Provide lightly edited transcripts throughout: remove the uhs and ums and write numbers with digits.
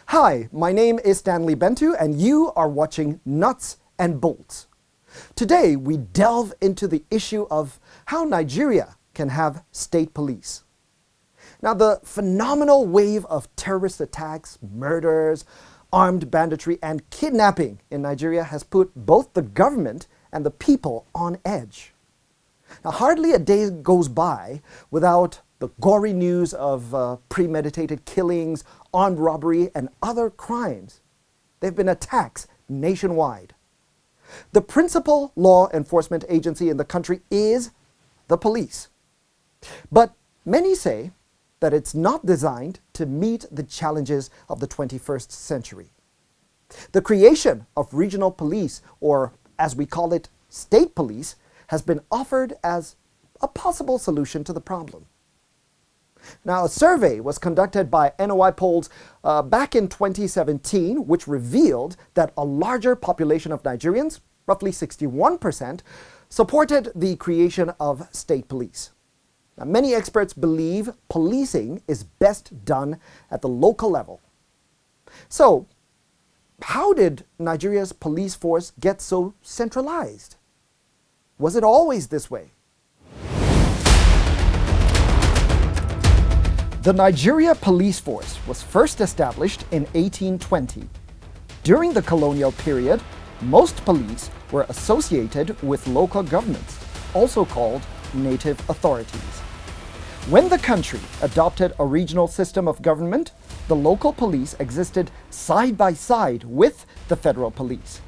Hi, my name is Stanley Bentu and you are watching Nuts and Bolts. Today we delve into the issue of how Nigeria can have state police. Now, the phenomenal wave of terrorist attacks, murders, armed banditry and kidnapping in Nigeria has put both the government and the people on edge. Now, hardly a day goes by without the gory news of premeditated killings, armed robbery, and other crimes. There have been attacks nationwide. The principal law enforcement agency in the country is the police. But many say that it's not designed to meet the challenges of the 21st century. The creation of regional police, or as we call it, state police, has been offered as a possible solution to the problem. Now, a survey was conducted by NOI Polls back in 2017, which revealed that a larger population of Nigerians, roughly 61%, supported the creation of state police. Now, many experts believe policing is best done at the local level. So, how did Nigeria's police force get so centralized? Was it always this way? The Nigeria Police Force was first established in 1820. During the colonial period, most police were associated with local governments, also called native authorities. When the country adopted a regional system of government, the local police existed side by side with the federal police.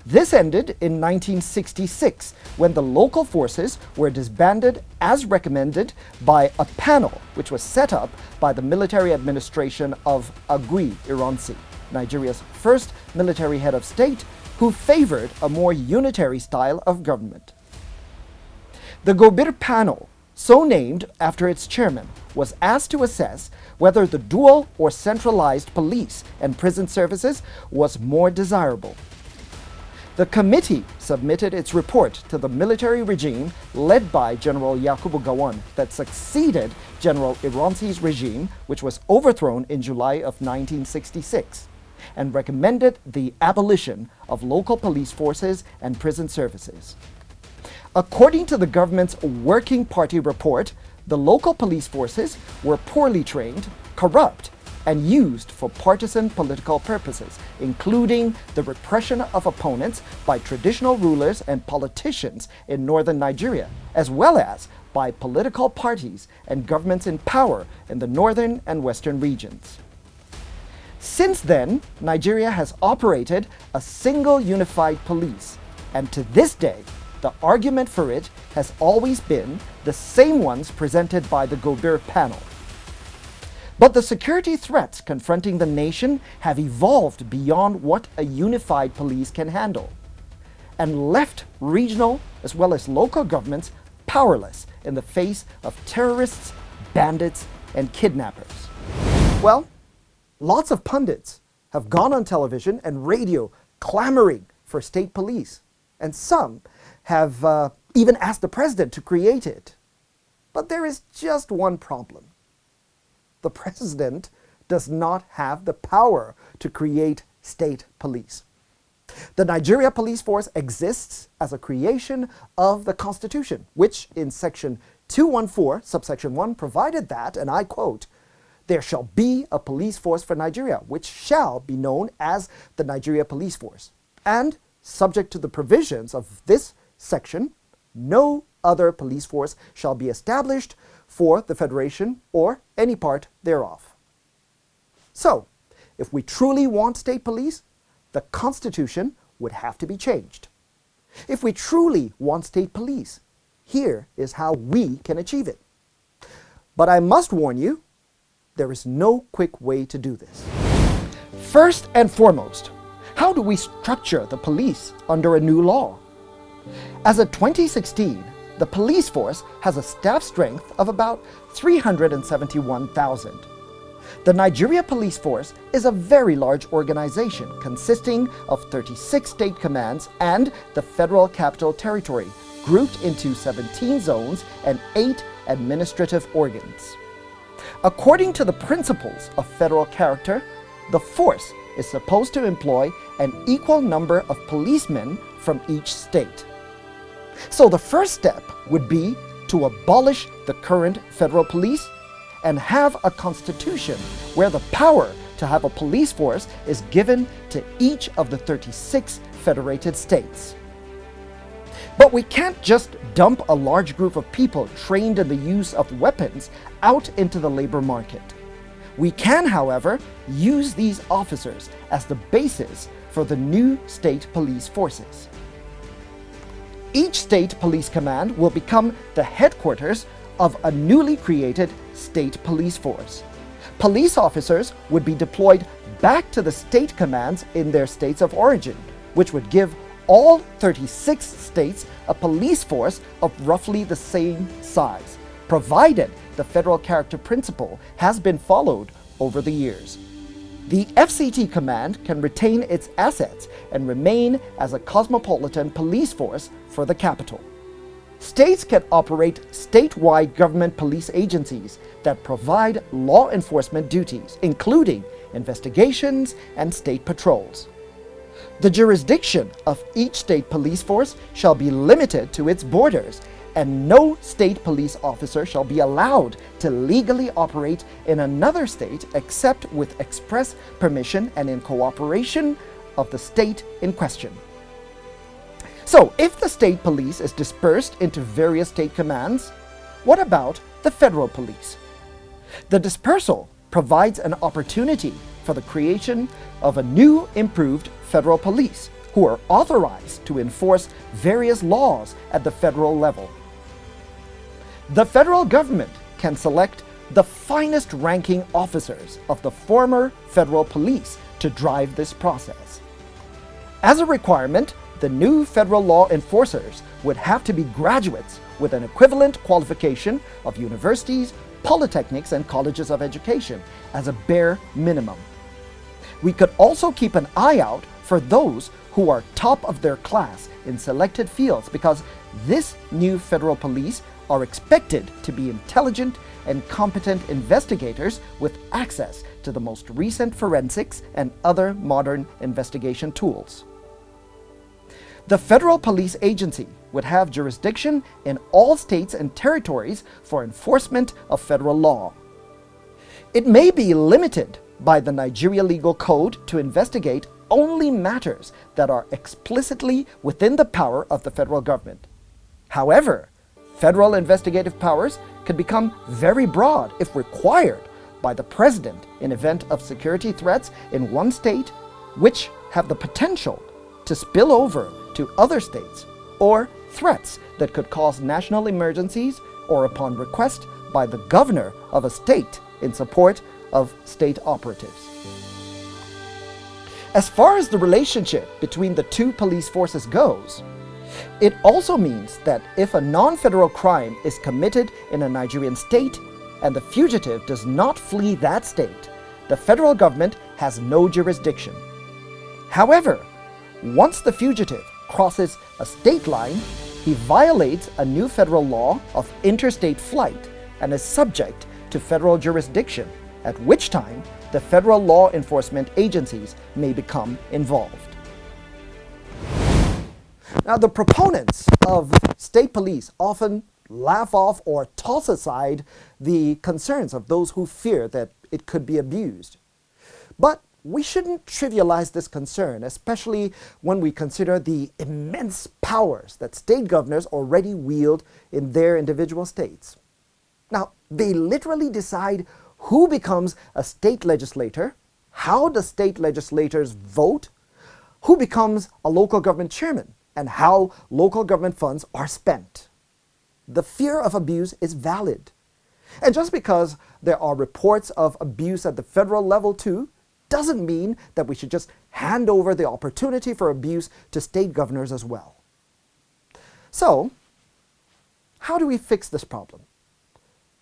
This ended in 1966 when the local forces were disbanded as recommended by a panel which was set up by the military administration of Agui Ironsi, Nigeria's first military head of state, who favored a more unitary style of government. The Gobir panel, so named after its chairman, was asked to assess whether the dual or centralized police and prison services was more desirable. The committee submitted its report to the military regime led by General Yakubu Gowon that succeeded General Ironsi's regime, which was overthrown in July of 1966, and recommended the abolition of local police forces and prison services. According to the government's Working Party report, the local police forces were poorly trained, corrupt, and used for partisan political purposes, including the repression of opponents by traditional rulers and politicians in northern Nigeria, as well as by political parties and governments in power in the northern and western regions. Since then, Nigeria has operated a single unified police, and to this day, the argument for it has always been the same ones presented by the Gobir panel. But the security threats confronting the nation have evolved beyond what a unified police can handle, and left regional as well as local governments powerless in the face of terrorists, bandits, and kidnappers. Well, lots of pundits have gone on television and radio clamoring for state police, and some have even asked the president to create it. But there is just one problem. The president does not have the power to create state police. The Nigeria Police Force exists as a creation of the Constitution, which in section 214, subsection 1, provided that, and I quote, "There shall be a police force for Nigeria, which shall be known as the Nigeria Police Force. And, subject to the provisions of this section, no other police force shall be established for the Federation or any part thereof." So, if we truly want state police, the Constitution would have to be changed. If we truly want state police, here is how we can achieve it. But I must warn you, there is no quick way to do this. First and foremost, how do we structure the police under a new law? As of 2016, the police force has a staff strength of about 371,000. The Nigeria Police Force is a very large organization consisting of 36 state commands and the Federal Capital Territory, grouped into 17 zones and 8 administrative organs. According to the principles of federal character, The force is supposed to employ an equal number of policemen from each state. So the first step would be to abolish the current federal police and have a constitution where the power to have a police force is given to each of the 36 federated states. But we can't just dump a large group of people trained in the use of weapons out into the labor market. We can, however, use these officers as the basis for the new state police forces. Each state police command will become the headquarters of a newly created state police force. Police officers would be deployed back to the state commands in their states of origin, which would give all 36 states a police force of roughly the same size, provided the federal character principle has been followed over the years. The FCT command can retain its assets and remain as a cosmopolitan police force for the capital. States can operate statewide government police agencies that provide law enforcement duties, including investigations and state patrols. The jurisdiction of each state police force shall be limited to its borders, and no state police officer shall be allowed to legally operate in another state except with express permission and in cooperation of the state in question. So, if the state police is dispersed into various state commands, what about the federal police? The dispersal provides an opportunity for the creation of a new, improved federal police who are authorized to enforce various laws at the federal level. The federal government can select the finest ranking officers of the former federal police to drive this process. As a requirement, the new federal law enforcers would have to be graduates with an equivalent qualification of universities, polytechnics, and colleges of education as a bare minimum. We could also keep an eye out for those who are top of their class in selected fields, because this new federal police are expected to be intelligent and competent investigators with access to the most recent forensics and other modern investigation tools. The federal police agency would have jurisdiction in all states and territories for enforcement of federal law. It may be limited by the Nigeria Legal Code to investigate only matters that are explicitly within the power of the federal government. However, federal investigative powers could become very broad if required by the president in event of security threats in one state, which have the potential to spill over to other states, or threats that could cause national emergencies, or upon request by the governor of a state in support of state operatives. As far as the relationship between the two police forces goes, it also means that if a non-federal crime is committed in a Nigerian state and the fugitive does not flee that state, the federal government has no jurisdiction. However, once the fugitive crosses a state line, he violates a new federal law of interstate flight and is subject to federal jurisdiction, at which time the federal law enforcement agencies may become involved. Now, the proponents of state police often laugh off or toss aside the concerns of those who fear that it could be abused. But we shouldn't trivialize this concern, especially when we consider the immense powers that state governors already wield in their individual states. Now, they literally decide who becomes a state legislator, how the state legislators vote, who becomes a local government chairman, and how local government funds are spent. The fear of abuse is valid. And just because there are reports of abuse at the federal level too, doesn't mean that we should just hand over the opportunity for abuse to state governors as well. So, how do we fix this problem?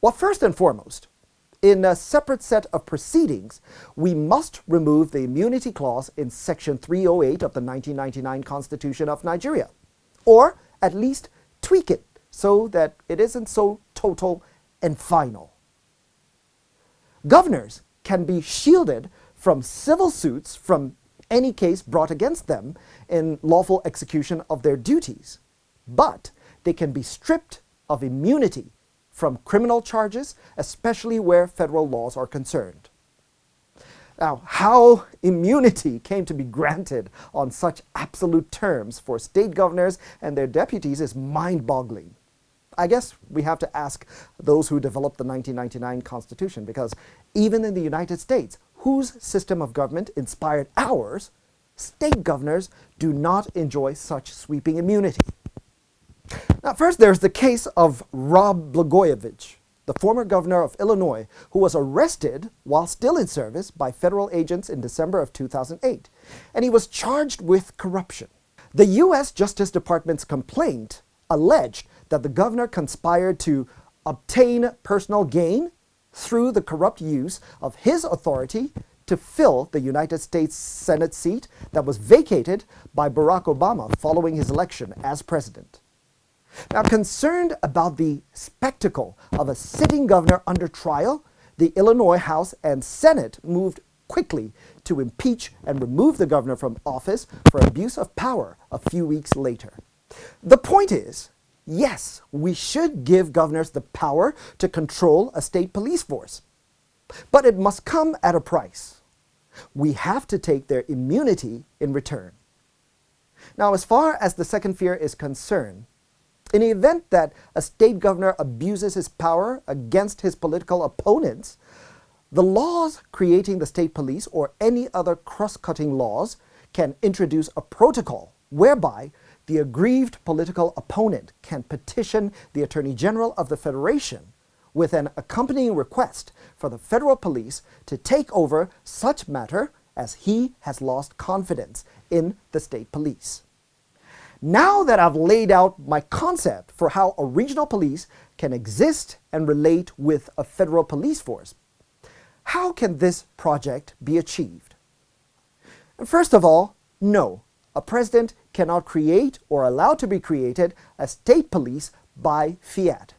Well, first and foremost, in a separate set of proceedings, we must remove the immunity clause in Section 308 of the 1999 Constitution of Nigeria, or at least tweak it so that it isn't so total and final. Governors can be shielded from civil suits from any case brought against them in lawful execution of their duties. But they can be stripped of immunity from criminal charges, especially where federal laws are concerned. Now, how immunity came to be granted on such absolute terms for state governors and their deputies is mind-boggling. I guess we have to ask those who developed the 1999 Constitution, because even in the United States, whose system of government inspired ours, state governors do not enjoy such sweeping immunity. Now, first there's the case of Rod Blagojevich, the former governor of Illinois, who was arrested while still in service by federal agents in December of 2008, and he was charged with corruption. The U.S. Justice Department's complaint alleged that the governor conspired to obtain personal gain through the corrupt use of his authority to fill the United States Senate seat that was vacated by Barack Obama following his election as president. Now, concerned about the spectacle of a sitting governor under trial, the Illinois House and Senate moved quickly to impeach and remove the governor from office for abuse of power a few weeks later. The point is, yes, we should give governors the power to control a state police force, but it must come at a price. We have to take their immunity in return. Now, as far as the second fear is concerned, in the event that a state governor abuses his power against his political opponents, the laws creating the state police or any other cross-cutting laws can introduce a protocol whereby the aggrieved political opponent can petition the Attorney General of the Federation with an accompanying request for the federal police to take over such matter as he has lost confidence in the state police. Now that I've laid out my concept for how a regional police can exist and relate with a federal police force, how can this project be achieved? First of all, no, a president cannot create or allow to be created a state police by fiat.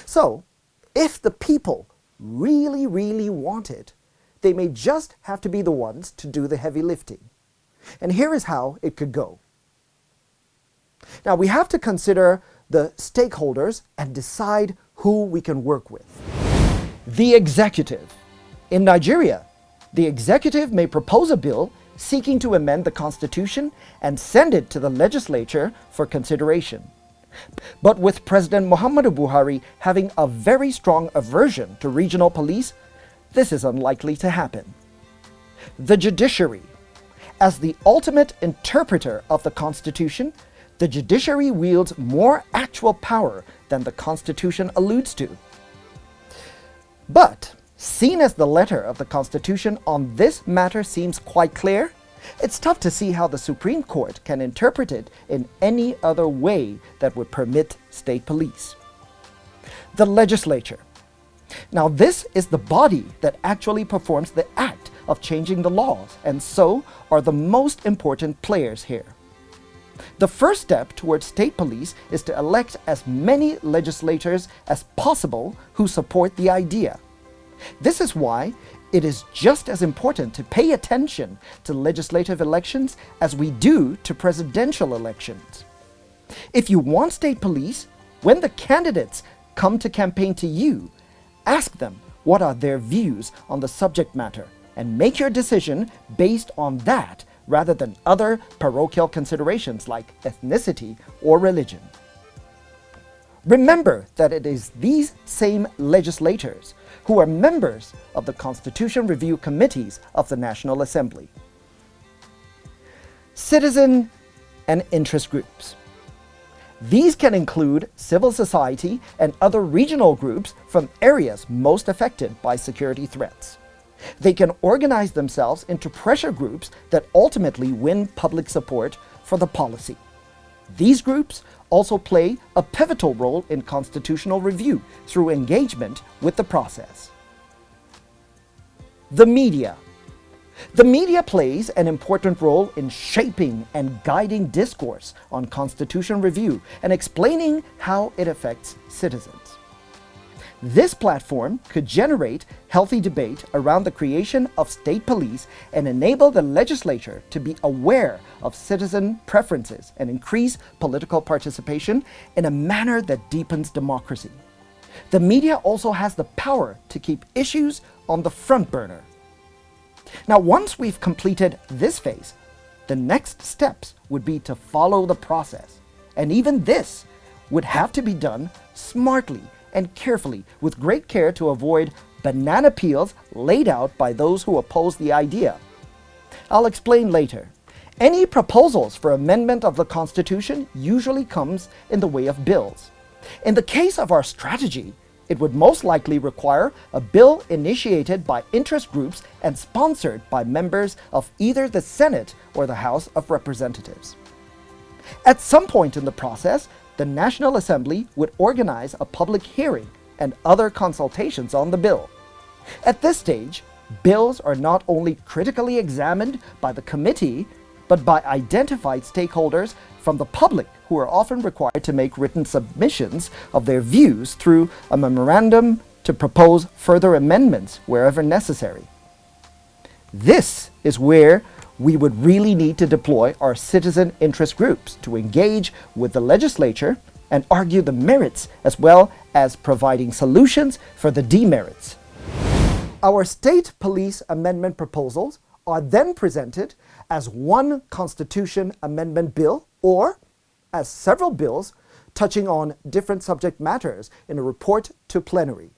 So, if the people really want it, they may just have to be the ones to do the heavy lifting. And here is how it could go. Now, we have to consider the stakeholders and decide who we can work with. The executive. In Nigeria, the executive may propose a bill seeking to amend the Constitution and send it to the legislature for consideration. But with President Muhammadu Buhari having a very strong aversion to regional police, this is unlikely to happen. The judiciary. As the ultimate interpreter of the Constitution, the judiciary wields more actual power than the Constitution alludes to. But, seen as the letter of the Constitution on this matter seems quite clear, it's tough to see how the Supreme Court can interpret it in any other way that would permit state police. The legislature. Now, this is the body that actually performs the act of changing the laws, and so are the most important players here. The first step towards state police is to elect as many legislators as possible who support the idea. This is why it is just as important to pay attention to legislative elections as we do to presidential elections. If you want state police, when the candidates come to campaign to you, ask them what are their views on the subject matter and make your decision based on that rather than other parochial considerations like ethnicity or religion. Remember that it is these same legislators who are members of the Constitution Review Committees of the National Assembly. Citizen and interest groups. These can include civil society and other regional groups from areas most affected by security threats. They can organize themselves into pressure groups that ultimately win public support for the policy. These groups also play a pivotal role in constitutional review through engagement with the process. The media. The media plays an important role in shaping and guiding discourse on constitution review and explaining how it affects citizens. This platform could generate healthy debate around the creation of state police and enable the legislature to be aware of citizen preferences and increase political participation in a manner that deepens democracy. The media also has the power to keep issues on the front burner. Now, once we've completed this phase, the next steps would be to follow the process. And even this would have to be done smartly and carefully, with great care to avoid banana peels laid out by those who oppose the idea. I'll explain later. Any proposals for amendment of the Constitution usually comes in the way of bills. In the case of our strategy, it would most likely require a bill initiated by interest groups and sponsored by members of either the Senate or the House of Representatives. At some point in the process, the National Assembly would organize a public hearing and other consultations on the bill. At this stage, bills are not only critically examined by the committee, but by identified stakeholders from the public, who are often required to make written submissions of their views through a memorandum to propose further amendments wherever necessary. This is where we would really need to deploy our citizen interest groups to engage with the legislature and argue the merits as well as providing solutions for the demerits. Our state police amendment proposals are then presented as one Constitution amendment bill or as several bills touching on different subject matters in a report to plenary.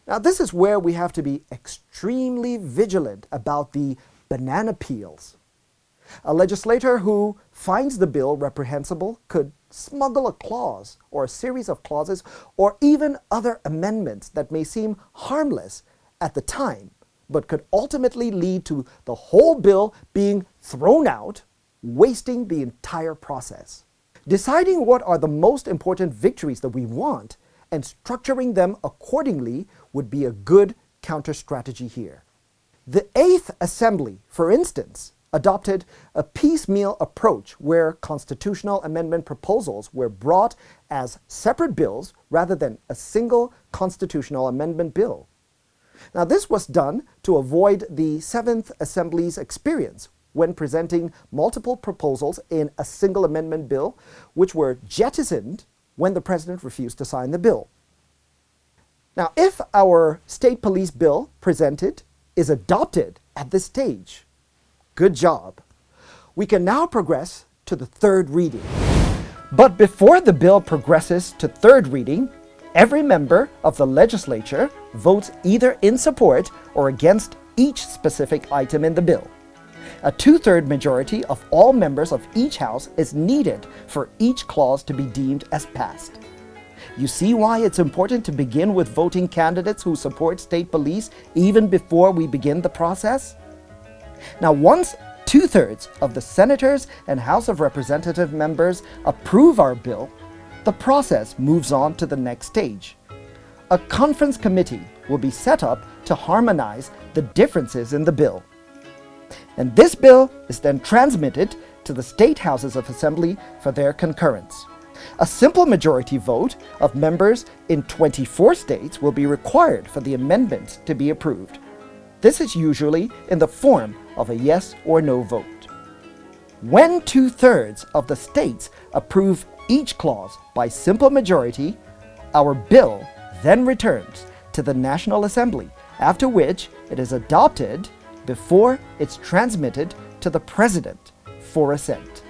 Now, this is where we have to be extremely vigilant about the banana peels. A legislator who finds the bill reprehensible could smuggle a clause or a series of clauses or even other amendments that may seem harmless at the time, but could ultimately lead to the whole bill being thrown out, wasting the entire process. Deciding what are the most important victories that we want and structuring them accordingly would be a good counter-strategy here. The 8th Assembly, for instance, adopted a piecemeal approach where constitutional amendment proposals were brought as separate bills rather than a single constitutional amendment bill. Now, this was done to avoid the 7th Assembly's experience when presenting multiple proposals in a single amendment bill, which were jettisoned when the president refused to sign the bill. Now, if our state police bill presented is adopted at this stage, good job. We can now progress to the third reading. But before the bill progresses to third reading, every member of the legislature votes either in support or against each specific item in the bill. A 2/3 majority of all members of each house is needed for each clause to be deemed as passed. You see why it's important to begin with voting candidates who support state police even before we begin the process? Now, once 2/3 of the senators and House of Representative members approve our bill, the process moves on to the next stage. A conference committee will be set up to harmonize the differences in the bill. And this bill is then transmitted to the state houses of assembly for their concurrence. A simple majority vote of members in 24 states will be required for the amendments to be approved. This is usually in the form of a yes or no vote. When 2/3 of the states approve each clause by simple majority, our bill then returns to the National Assembly, after which it is adopted before it's transmitted to the President for assent.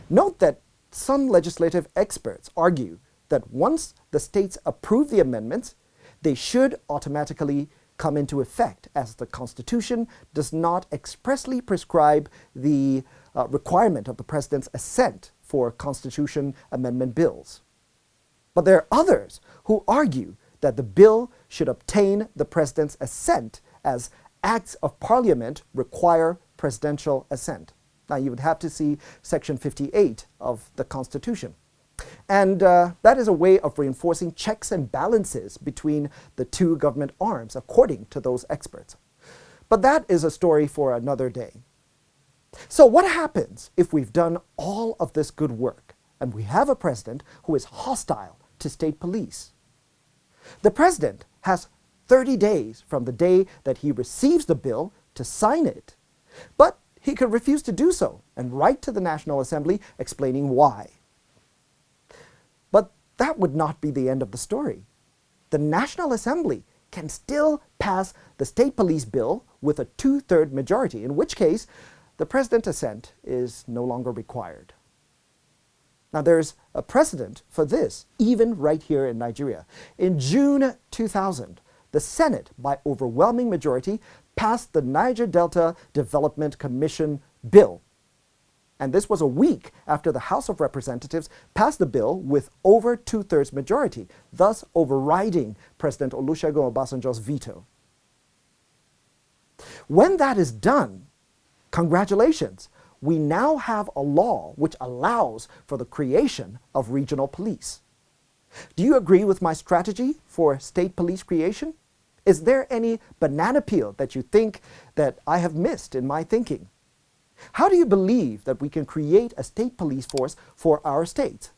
Note that some legislative experts argue that once the states approve the amendments, they should automatically come into effect, as the Constitution does not expressly prescribe the requirement of the President's assent for Constitution amendment bills. But there are others who argue that the bill should obtain the President's assent, as acts of Parliament require presidential assent. Now, you would have to see Section 58 of the Constitution. And that is a way of reinforcing checks and balances between the two government arms, according to those experts. But that is a story for another day. So what happens if we've done all of this good work and we have a president who is hostile to state police? The president has 30 days from the day that he receives the bill to sign it. But he could refuse to do so and write to the National Assembly explaining why. But that would not be the end of the story. The National Assembly can still pass the state police bill with a 2/3 majority, in which case the president's assent is no longer required. Now there's a precedent for this, even right here in Nigeria. In June 2000, the Senate, by overwhelming majority, passed the Niger Delta Development Commission bill. And this was a week after the House of Representatives passed the bill with over 2/3 majority, thus overriding President Olusegun Obasanjo's veto. When that is done, congratulations, we now have a law which allows for the creation of regional police. Do you agree with my strategy for state police creation? Is there any banana peel that you think that I have missed in my thinking? How do you believe that we can create a state police force for our state?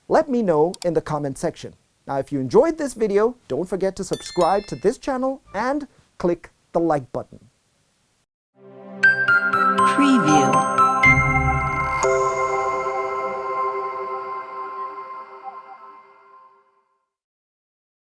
Let me know in the comment section. Now, if you enjoyed this video, don't forget to subscribe to this channel and click the like button. Preview.